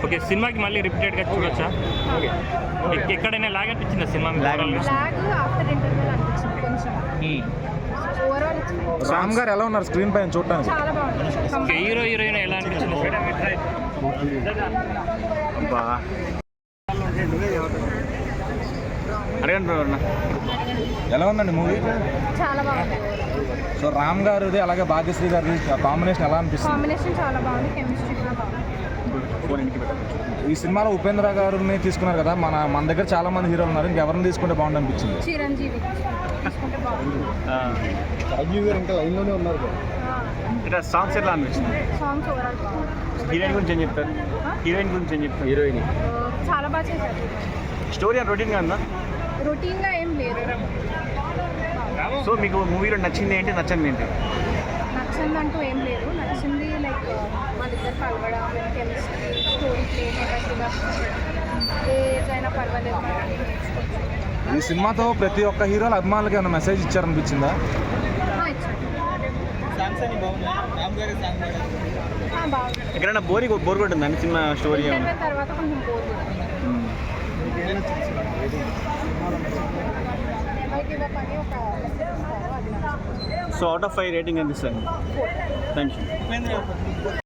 Okay, సినిమాకి మళ్ళీ రిపీటెడ్గా చూడొచ్చా? ఎక్కడైనా లాగ్ అనిపించిందా సినిమా? లాగ్ ఆఫ్టర్ ఇంటర్వెల్ అనిపించింది కొంచెం. ఓవరాల్ రామ్ గారు ఎలా ఉన్నారు స్క్రీన్ పైన చూడటానికి? చాలా బాగుంది. హీరో హీరోయిన్ ఎలా అనిపించింది? ఎలా ఉందండి మూవీ? చాలా బాగుంది. సో రామ్ గారిది అలాగే భాగ్యశ్రీ గారి కాంబినేషన్ ఎలా అనిపిస్తుంది? కాంబినేషన్ చాలా బాగుంది, కెమిస్ట్రీ కూడా బాగుంది. ఈ సినిమాలో ఉపేంద్ర గారిని తీసుకున్నారు కదా, మన దగ్గర చాలా మంది హీరోలు ఉన్నారు, ఇంకెవరిని తీసుకుంటే బాగుంది అనిపించింది? చిరంజీవి తీసుకుంటే బాగుంది. చిరంజీవి గారు ఇంకా లైన్లోనే ఉన్నారు కదా. సాంగ్స్ ఎలా అనిపించింది? సాంగ్స్ ఓవరాల్ బాగుంది. హీరోయిన్ గురించి ఏం చెప్తారు? హీరోయిన్ గురించి ఏం చెప్తారు? హీరోయిన్ చాలా బాగా చేశారు. స్టోరీ అండ్ రొటీన్గా ఉందా? రొటీన్గా ఏం లేదు. సో మీకు మూవీలో నచ్చింది ఏంటి, నచ్చింది ఏంటి? నచ్చిందంటూ ఏం లేదు. నచ్చింది లైక్ వాళ్ళిద్దరు కలవడం, కెమిస్ట్రీ, స్టోరీ ప్లే, నెగటివ్గా ఏ ఏజ్ అయినా పర్వాలేదు. ఈ సినిమాతో ప్రతి ఒక్క హీరోల అభిమానులకి ఏమైనా మెసేజ్ ఇచ్చారనిపించిందా? ఇచ్చాడు. బాగుంది. ఎక్కడైనా బోర్ కొట్టిందండి సినిమా స్టోరీ? ఇంటర్వెల్ తర్వాత కొంచెం బోర్ కొట్టింది. అని ఒక సో అవుట్ ఆఫ్ 5 రేటింగ్ ఎంత ఇస్తారు? Thank you.